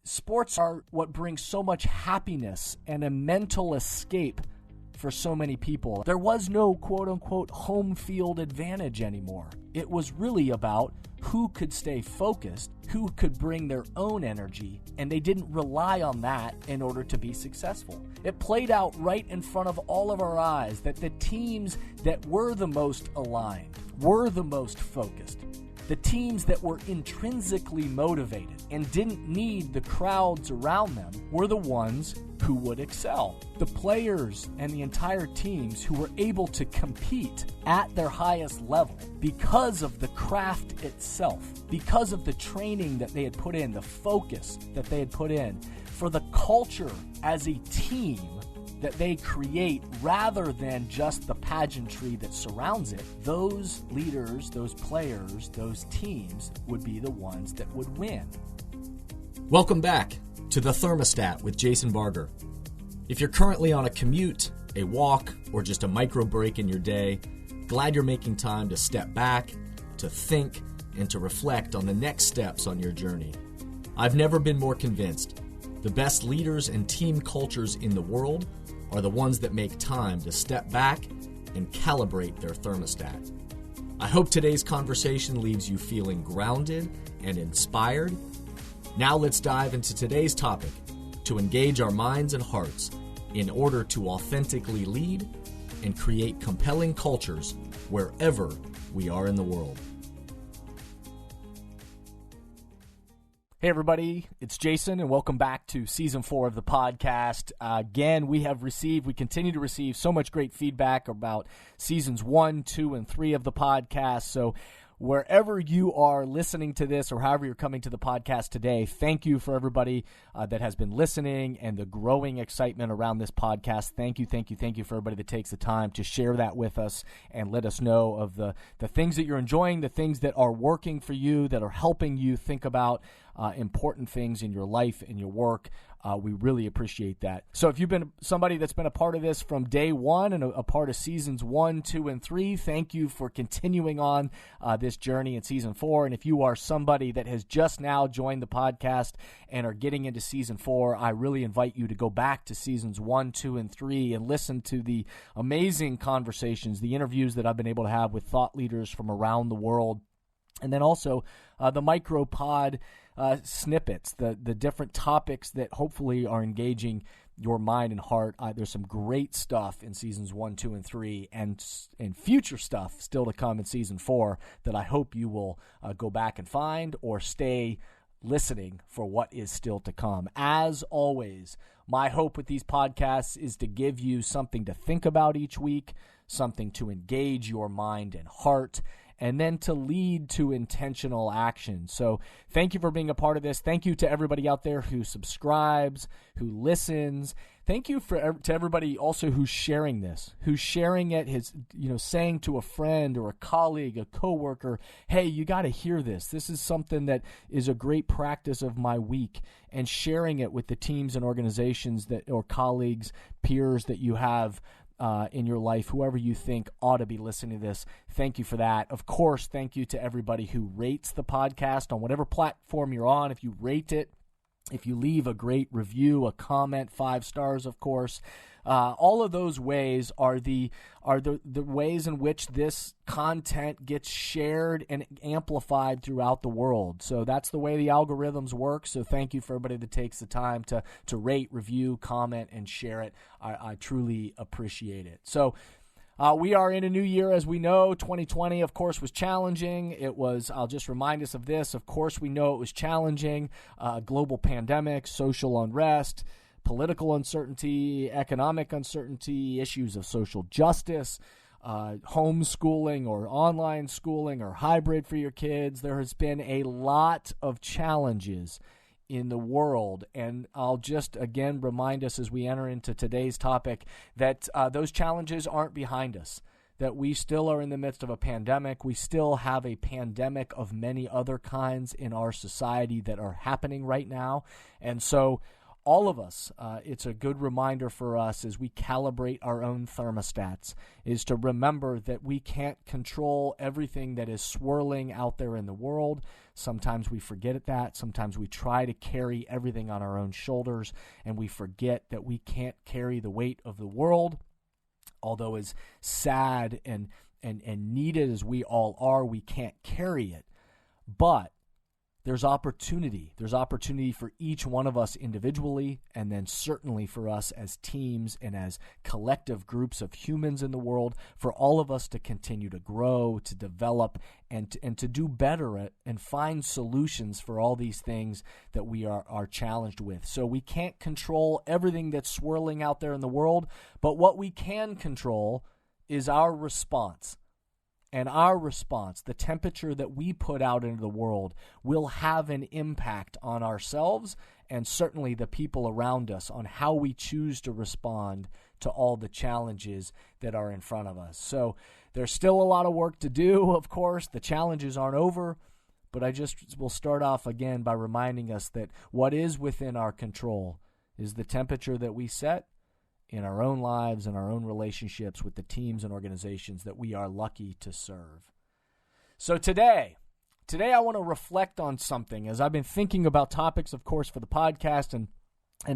sports are what brings so much happiness and a mental escape for so many people. There was no quote-unquote home field advantage anymore. It was really about who could stay focused, who could bring their own energy, and they didn't rely on that in order to be successful. It played out right in front of all of our eyes that the teams that were the most aligned, were the most focused, the teams that were intrinsically motivated and didn't need the crowds around them were the ones who would excel. The players and the entire teams who were able to compete at their highest level because of the craft itself, because of the training that they had put in, the focus that they had put in, for the culture as a team that they create rather than just the pageantry that surrounds it, those leaders, those players, those teams would be the ones that would win. Welcome back to The Thermostat with Jason Barger. If you're currently on a commute, a walk, or just a micro break in your day, glad you're making time to step back, to think, and to reflect on the next steps on your journey. I've never been more convinced. The best leaders and team cultures in the world are the ones that make time to step back and calibrate their thermostat. I hope today's conversation leaves you feeling grounded and inspired. Now let's dive into today's topic to engage our minds and hearts in order to authentically lead and create compelling cultures wherever we are in the world. Hey everybody, it's Jason and welcome back to Season 4 of the podcast. Again, we continue to receive so much great feedback about Seasons 1, 2, and 3 of the podcast. So wherever you are listening to this or however you're coming to the podcast today, thank you for everybody that has been listening and the growing excitement around this podcast. Thank you for everybody that takes the time to share that with us and let us know of the things that you're enjoying, the things that are working for you, that are helping you think about important things in your life and your work. We really appreciate that. So if you've been somebody that's been a part of this from day one and a part of Seasons 1, 2, and 3, thank you for continuing on this journey in Season 4. And if you are somebody that has just now joined the podcast and are getting into Season 4, I really invite you to go back to Seasons 1, 2, and 3 and listen to the amazing conversations, the interviews that I've been able to have with thought leaders from around the world. And then also the micropod snippets, the different topics that hopefully are engaging your mind and heart. There's some great stuff in Seasons 1, 2, and 3, and future stuff still to come in Season 4 that I hope you will go back and find or stay listening for what is still to come. As always, my hope with these podcasts is to give you something to think about each week, something to engage your mind and heart, and then to lead to intentional action. So thank you for being a part of this. Thank you to everybody out there who subscribes, who listens. Thank you to everybody also who's sharing this, who's sharing it, saying to a friend or a colleague, a coworker, hey, you got to hear this. This is something that is a great practice of my week, and sharing it with the teams and organizations or colleagues, peers that you have in your life, whoever you think ought to be listening to this. Thank you for that. Of course, thank you to everybody who rates the podcast on whatever platform you're on. If you rate it, if you leave a great review, a comment, 5 stars, of course, all of those ways are the ways in which this content gets shared and amplified throughout the world. So that's the way the algorithms work. So thank you for everybody that takes the time to rate, review, comment, and share it. I truly appreciate it. So we are in a new year, as we know. 2020, of course, was challenging. I'll just remind us of this. Of course, we know it was challenging. Global pandemic, social unrest, political uncertainty, economic uncertainty, issues of social justice, homeschooling or online schooling or hybrid for your kids. There has been a lot of challenges in the world, and I'll just again remind us as we enter into today's topic that those challenges aren't behind us, that we still are in the midst of a pandemic. We still have a pandemic of many other kinds in our society that are happening right now, and so all of us, it's a good reminder for us as we calibrate our own thermostats, is to remember that we can't control everything that is swirling out there in the world. Sometimes we forget that. Sometimes we try to carry everything on our own shoulders, and we forget that we can't carry the weight of the world. Although as sad and needed as we all are, we can't carry it. But there's opportunity. There's opportunity for each one of us individually, and then certainly for us as teams and as collective groups of humans in the world, for all of us to continue to grow, to develop, and to do better at and find solutions for all these things that we are challenged with. So we can't control everything that's swirling out there in the world, but what we can control is our response. And our response, the temperature that we put out into the world, will have an impact on ourselves and certainly the people around us on how we choose to respond to all the challenges that are in front of us. So there's still a lot of work to do, of course. The challenges aren't over, but I just will start off again by reminding us that what is within our control is the temperature that we set in our own lives and our own relationships with the teams and organizations that we are lucky to serve. So today I want to reflect on something as I've been thinking about topics, of course, for the podcast, and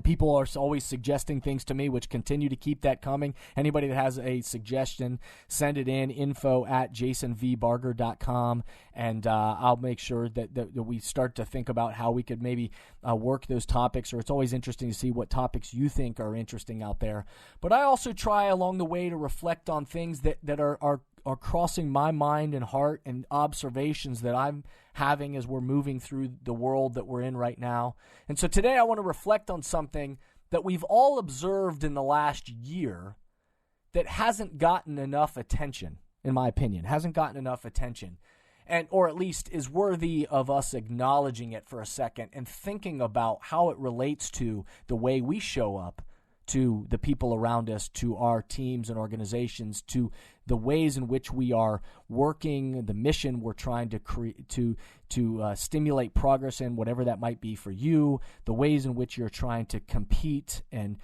people are always suggesting things to me, which continue to keep that coming. Anybody that has a suggestion, send it in, info@jasonvbarger.com, and I'll make sure that we start to think about how we could maybe work those topics, or it's always interesting to see what topics you think are interesting out there. But I also try along the way to reflect on things that are crossing my mind and heart, and observations that I'm having as we're moving through the world that we're in right now. And so today I want to reflect on something that we've all observed in the last year that hasn't gotten enough attention, in my opinion, hasn't gotten enough attention, or at least is worthy of us acknowledging it for a second and thinking about how it relates to the way we show up to the people around us, to our teams and organizations, to the ways in which we are working, the mission we're trying to stimulate progress in, whatever that might be for you, the ways in which you're trying to compete and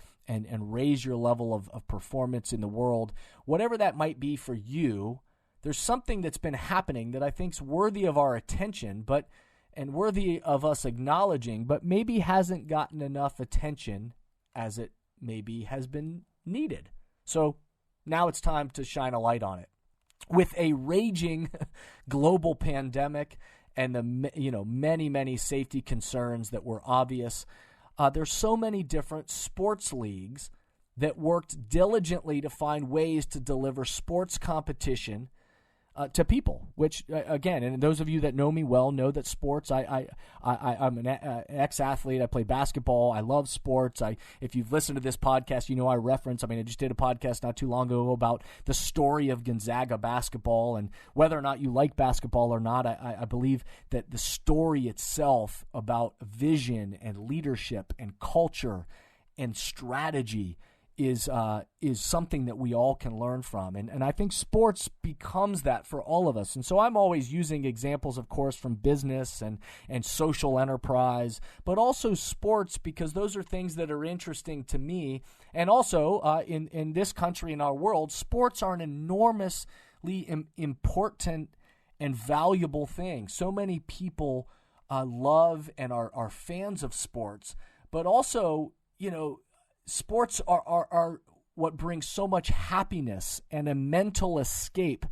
raise your level of performance in the world, whatever that might be for you. There's something that's been happening that I think is worthy of our attention, and worthy of us acknowledging, but maybe hasn't gotten enough attention as it maybe has been needed. So now it's time to shine a light on it. With a raging global pandemic and the many safety concerns that were obvious, there's so many different sports leagues that worked diligently to find ways to deliver sports competition to people, which, again, and those of you that know me well know that sports, I'm an ex-athlete. I play basketball. I love sports. If you've listened to this podcast, I just did a podcast not too long ago about the story of Gonzaga basketball, and whether or not you like basketball or not, I believe that the story itself about vision and leadership and culture and strategy is something that we all can learn from. And I think sports becomes that for all of us. And so I'm always using examples, of course, from business and social enterprise, but also sports, because those are things that are interesting to me. And also in this country, in our world, sports are an enormously important and valuable thing. So many people love and are fans of sports, but also, sports are what brings so much happiness and a mental escape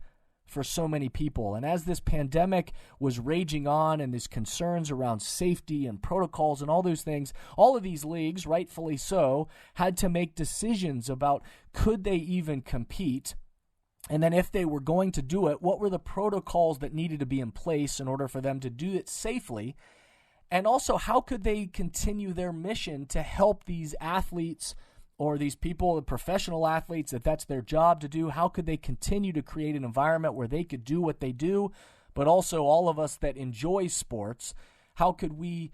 for so many people. And as this pandemic was raging on, and these concerns around safety and protocols and all those things, all of these leagues, rightfully so, had to make decisions about could they even compete. And then if they were going to do it, what were the protocols that needed to be in place in order for them to do it safely? And also, how could they continue their mission to help these athletes or these people, the professional athletes, if that's their job to do? How could they continue to create an environment where they could do what they do, but also all of us that enjoy sports, how could we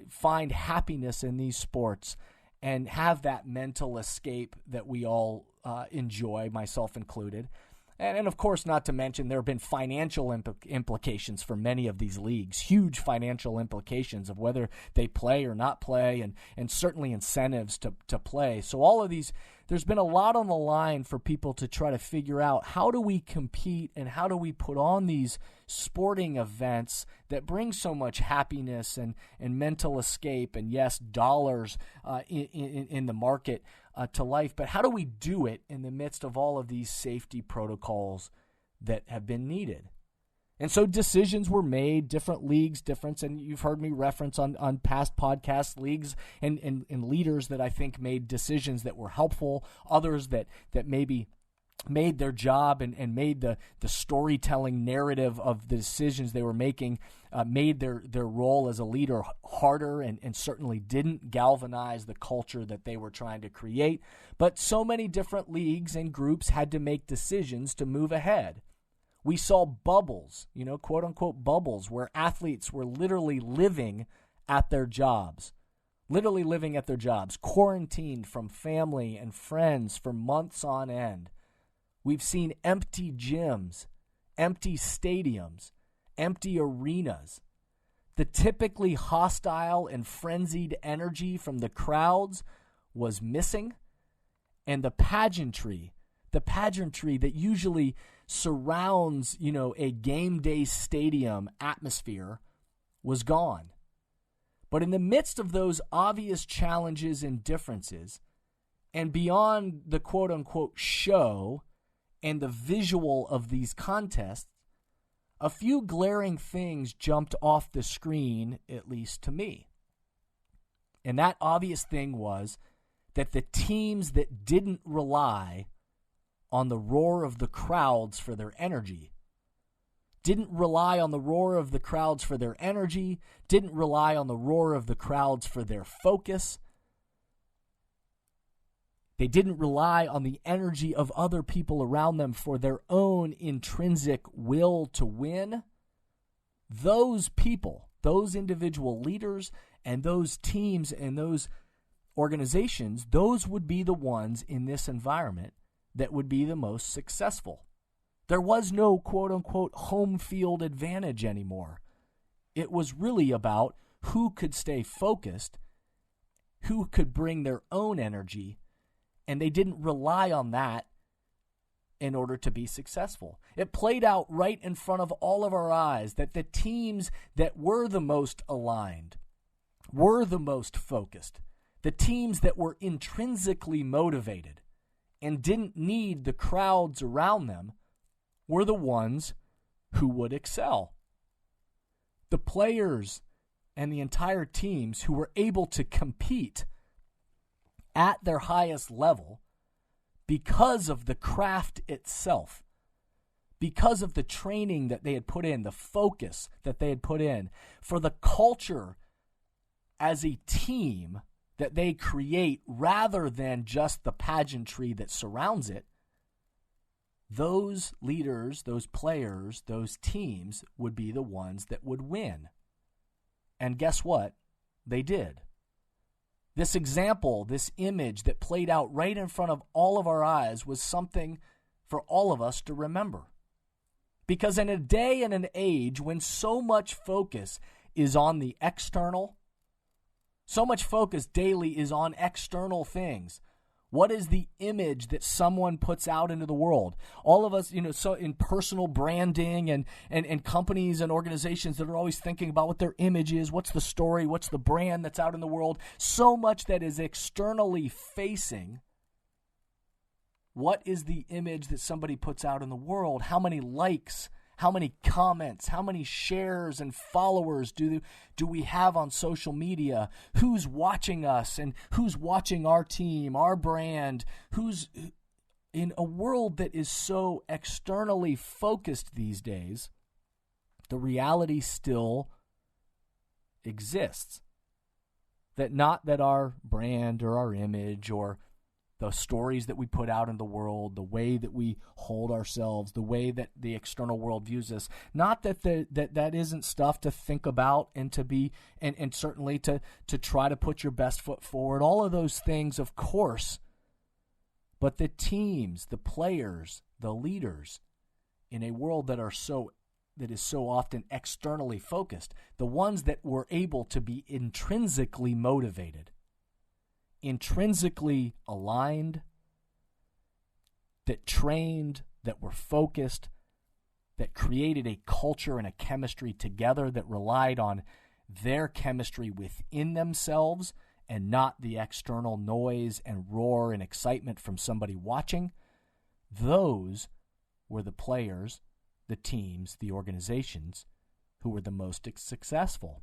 find happiness in these sports and have that mental escape that we all enjoy, myself included? And of course, not to mention, there have been financial implications for many of these leagues, huge financial implications of whether they play or not play, and certainly incentives to play. So all of these, there's been a lot on the line for people to try to figure out, how do we compete and how do we put on these sporting events that bring so much happiness and mental escape and, yes, dollars in the market to life. But how do we do it in the midst of all of these safety protocols that have been needed? And so decisions were made, different leagues, and you've heard me reference on past podcasts, leagues and leaders that I think made decisions that were helpful, others that maybe made their job and made the storytelling narrative of the decisions they were making, made their role as a leader harder and certainly didn't galvanize the culture that they were trying to create. But so many different leagues and groups had to make decisions to move ahead. We saw bubbles, quote unquote bubbles, where athletes were literally living at their jobs, quarantined from family and friends for months on end. We've seen empty gyms, empty stadiums, empty arenas. The typically hostile and frenzied energy from the crowds was missing, and the pageantry that usually surrounds, a game day stadium atmosphere was gone. But in the midst of those obvious challenges and differences, and beyond the quote-unquote show and the visual of these contests, a few glaring things jumped off the screen, at least to me. And that obvious thing was that the teams that didn't rely on the roar of the crowds for their energy, didn't rely on the roar of the crowds for their energy, didn't rely on the roar of the crowds for their focus. They didn't rely on the energy of other people around them for their own intrinsic will to win. Those people, those individual leaders and those teams and those organizations, those would be the ones in this environment that would be the most successful. There was no quote-unquote home field advantage anymore. It was really about who could stay focused, who could bring their own energy, and they didn't rely on that in order to be successful. It played out right in front of all of our eyes that the teams that were the most aligned, were the most focused, the teams that were intrinsically motivated and didn't need the crowds around them were the ones who would excel. The players and the entire teams who were able to compete at their highest level because of the craft itself, because of the training that they had put in, the focus that they had put in, for the culture as a team that they create rather than just the pageantry that surrounds it. Those leaders, those players, those teams would be the ones that would win. And guess what? They did. This example, this image that played out right in front of all of our eyes was something for all of us to remember. Because in a day and an age when so much focus is on the external, so much focus daily is on external things. What is the image that someone puts out into the world? All of us, so in personal branding and companies and organizations that are always thinking about what their image is, what's the story, what's the brand that's out in the world, so much that is externally facing. What is the image that somebody puts out in the world? How many likes, how many comments, how many shares and followers do we have on social media? Who's watching us and who's watching our team, our brand? Who's in a world that is so externally focused these days? The reality still exists. Not that our brand or our image or the stories that we put out in the world, the way that we hold ourselves, the way that the external world views us, not that that isn't stuff to think about and to be, and certainly to try to put your best foot forward. All of those things, of course. But the teams, the players, the leaders, in a world that is so often externally focused, the ones that were able to be intrinsically motivated, intrinsically aligned, that trained, that were focused, that created a culture and a chemistry together that relied on their chemistry within themselves and not the external noise and roar and excitement from somebody watching, those were the players, the teams, the organizations who were the most successful.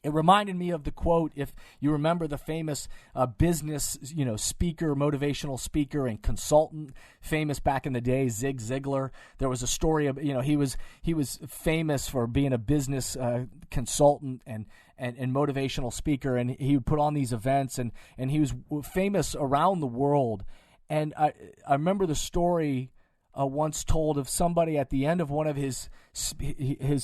It reminded me of the quote, if you remember the famous business, speaker, motivational speaker and consultant, famous back in the day, Zig Ziglar. There was a story of, he was famous for being a business consultant and motivational speaker, and he would put on these events, and he was famous around the world. And I remember the story once told of somebody at the end of one of his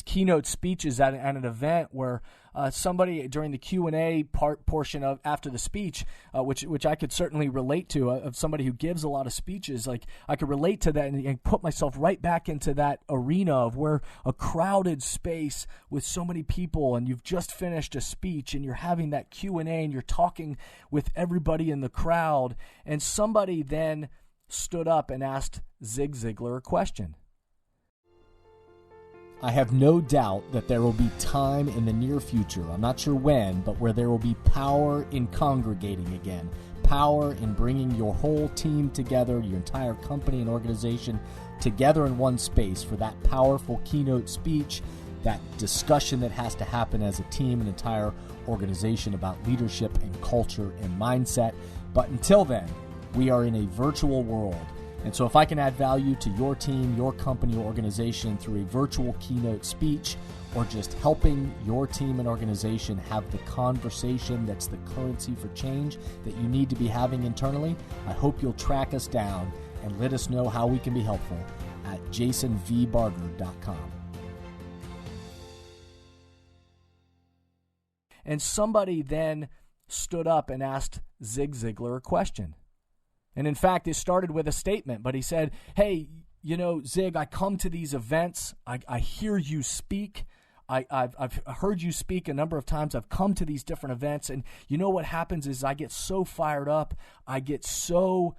keynote speeches at an event where somebody during the Q&A portion of after the speech, which I could certainly relate to, of somebody who gives a lot of speeches, like I could relate to that and put myself right back into that arena of where a crowded space with so many people, and you've just finished a speech and you're having that Q&A and you're talking with everybody in the crowd, and somebody then stood up and asked Zig Ziglar a question. I have no doubt that there will be time in the near future, I'm not sure when, but where there will be power in congregating again, power in bringing your whole team together, your entire company and organization together in one space for that powerful keynote speech, that discussion that has to happen as a team and entire organization about leadership and culture and mindset. But until then, we are in a virtual world. And so if I can add value to your team, your company, or organization through a virtual keynote speech, or just helping your team and organization have the conversation that's the currency for change that you need to be having internally, I hope you'll track us down and let us know how we can be helpful at jasonvbarger.com. And somebody then stood up and asked Zig Ziglar a question. And in fact, it started with a statement, but he said, hey, Zig, I come to these events. I hear you speak. I've heard you speak a number of times. I've come to these different events. And you know what happens is I get so fired up. I get so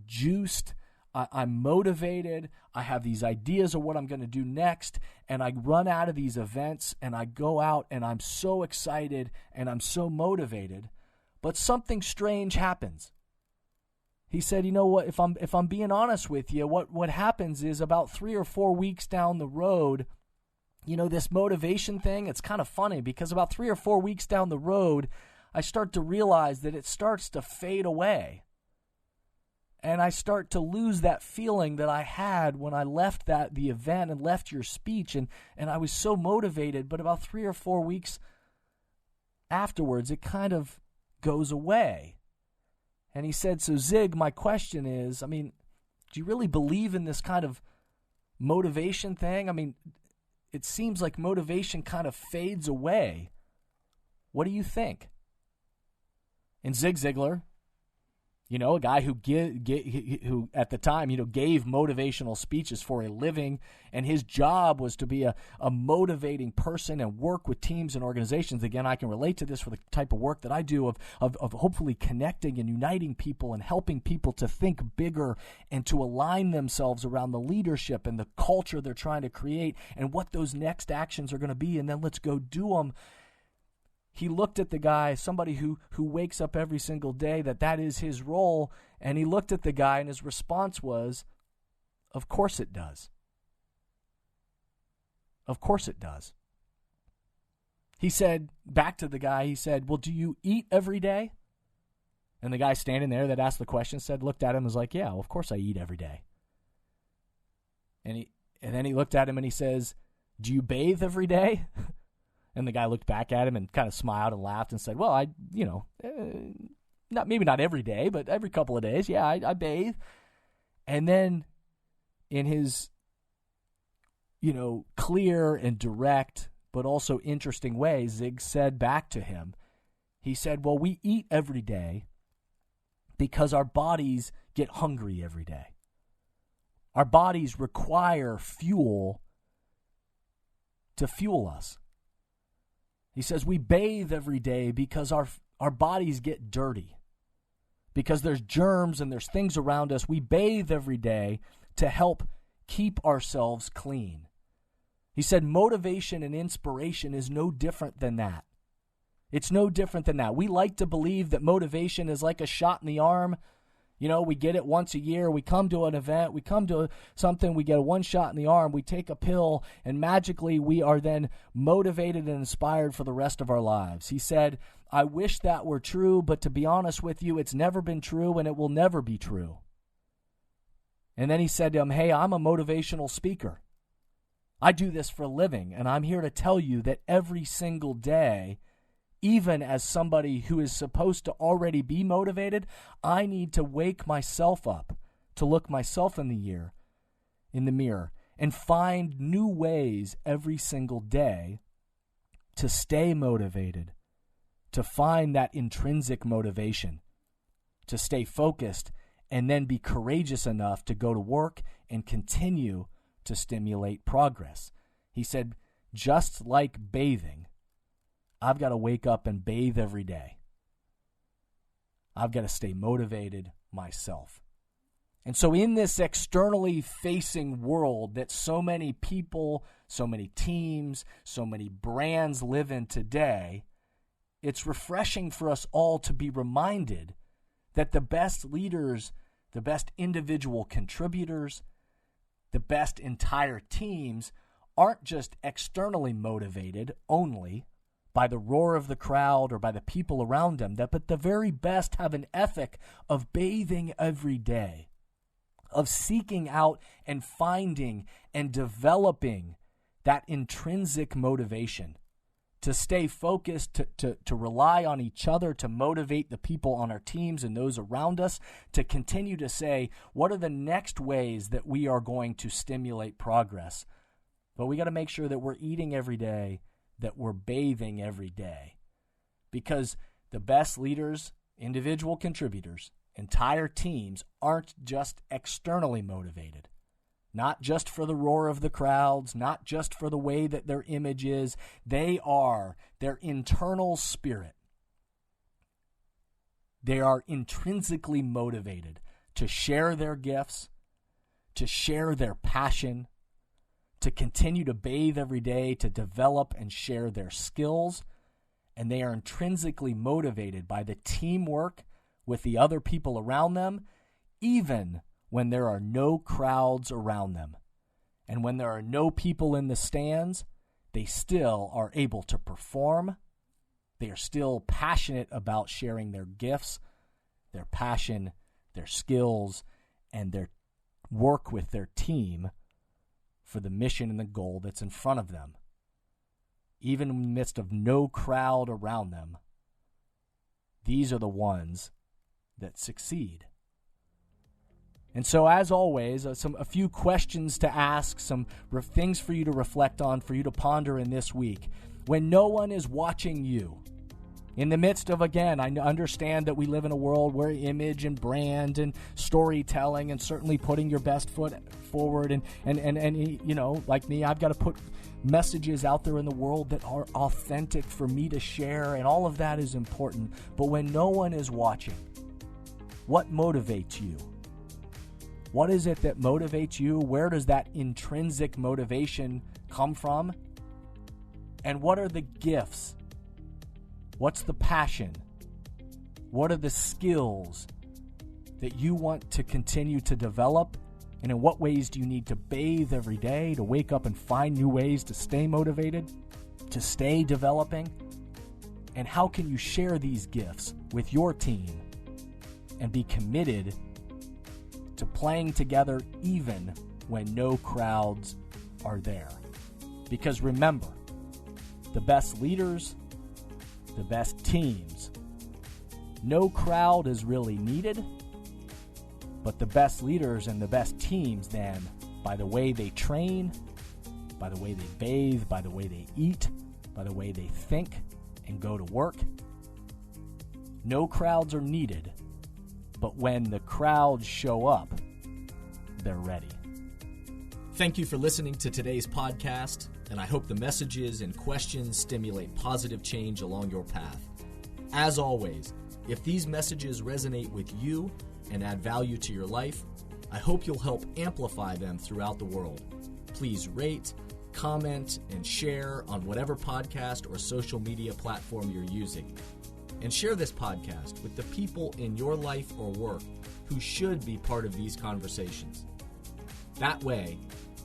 juiced. I'm motivated. I have these ideas of what I'm going to do next. And I run out of these events and I go out and I'm so excited and I'm so motivated. But something strange happens. He said, you know what, if I'm being honest with you, what happens is about 3 or 4 weeks down the road, this motivation thing, it's kind of funny because about 3 or 4 weeks down the road, I start to realize that it starts to fade away. And I start to lose that feeling that I had when I left the event and left your speech, and I was so motivated, but about 3 or 4 weeks afterwards, it kind of goes away. And he said, so Zig, my question is, do you really believe in this kind of motivation thing? It seems like motivation kind of fades away. What do you think? And Zig Ziglar, a guy who who at the time, gave motivational speeches for a living, and his job was to be a motivating person and work with teams and organizations. Again, I can relate to this for the type of work that I do of hopefully connecting and uniting people and helping people to think bigger and to align themselves around the leadership and the culture they're trying to create and what those next actions are going to be, and then let's go do them. He looked at the guy, somebody who wakes up every single day, that is his role, and he looked at the guy, and his response was, of course it does. Of course it does. He said, back to the guy, he said, well, do you eat every day? And the guy standing there that asked the question looked at him and was like, yeah, well, of course I eat every day. And then he looked at him and he says, do you bathe every day? And the guy looked back at him and kind of smiled and laughed and said, well, maybe not every day, but every couple of days, yeah, I bathe. And then in his, clear and direct, but also interesting way, Zig said back to him, he said, well, we eat every day Because our bodies get hungry every day. Our bodies require fuel to fuel us. He says we bathe every day because our bodies get dirty. Because there's germs and there's things around us. We bathe every day to help keep ourselves clean. He said motivation and inspiration is no different than that. It's no different than that. We like to believe that motivation is like a shot in the arm. You know, we get it once a year. We come to an event. We come to something. We get a one shot in the arm. We take a pill, and magically we are then motivated and inspired for the rest of our lives. He said, I wish that were true, but to be honest with you, it's never been true, and it will never be true. And then he said to him, hey, I'm a motivational speaker. I do this for a living, and I'm here to tell you that every single day, even as somebody who is supposed to already be motivated, I need to wake myself up, to look myself in the mirror, and find new ways every single day to stay motivated, to find that intrinsic motivation, to stay focused, and then be courageous enough to go to work and continue to stimulate progress. He said, just like bathing, I've got to wake up and bathe every day. I've got to stay motivated myself. And so in this externally facing world that so many people, so many teams, so many brands live in today, it's refreshing for us all to be reminded that the best leaders, the best individual contributors, the best entire teams aren't just externally motivated only by the roar of the crowd or by the people around them, but the very best have an ethic of bathing every day, of seeking out and finding and developing that intrinsic motivation, to stay focused, to rely on each other, to motivate the people on our teams and those around us, to continue to say, what are the next ways that we are going to stimulate progress? But we got to make sure that we're eating every day, that we're bathing every day. Because the best leaders, individual contributors, entire teams aren't just externally motivated. Not just for the roar of the crowds, not just for the way that their image is. They are their internal spirit. They are intrinsically motivated to share their gifts, to share their passion, to continue to bathe every day, to develop and share their skills. And they are intrinsically motivated by the teamwork with the other people around them, even when there are no crowds around them. And when there are no people in the stands, they still are able to perform. They are still passionate about sharing their gifts, their passion, their skills, and their work with their team for the mission and the goal that's in front of them. Even in the midst of no crowd around them, these are the ones that succeed. And so, as always, a few questions to ask, some things for you to reflect on, for you to ponder in this week. When no one is watching you, in the midst of, again, I understand that we live in a world where image and brand and storytelling and certainly putting your best foot forward and you know, like me, I've got to put messages out there in the world that are authentic for me to share, and all of that is important. But when no one is watching, what motivates you? What is it that motivates you? Where does that intrinsic motivation come from? And what are the gifts? What's the passion? What are the skills that you want to continue to develop? And in what ways do you need to bathe every day to wake up and find new ways to stay motivated, to stay developing? And how can you share these gifts with your team and be committed to playing together even when no crowds are there? Because remember, the best leaders, the best teams, no crowd is really needed, but the best leaders and the best teams then, by the way they train, by the way they bathe, by the way they eat, by the way they think and go to work, no crowds are needed, but when the crowds show up, they're ready. Thank you for listening to today's podcast, and I hope the messages and questions stimulate positive change along your path. As always, if these messages resonate with you and add value to your life, I hope you'll help amplify them throughout the world. Please rate, comment, and share on whatever podcast or social media platform you're using. And share this podcast with the people in your life or work who should be part of these conversations. That way,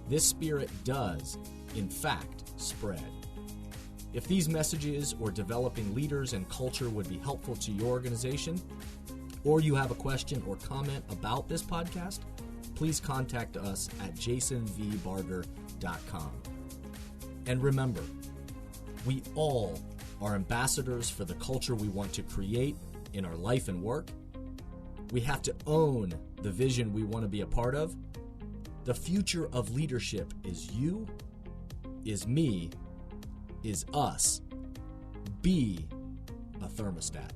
this spirit does, in fact, spread. If these messages or developing leaders and culture would be helpful to your organization, or you have a question or comment about this podcast, please contact us at jasonvbarger.com. And remember, we all are ambassadors for the culture we want to create in our life and work. We have to own the vision we want to be a part of. The future of leadership is you, is me, is us. Be a thermostat.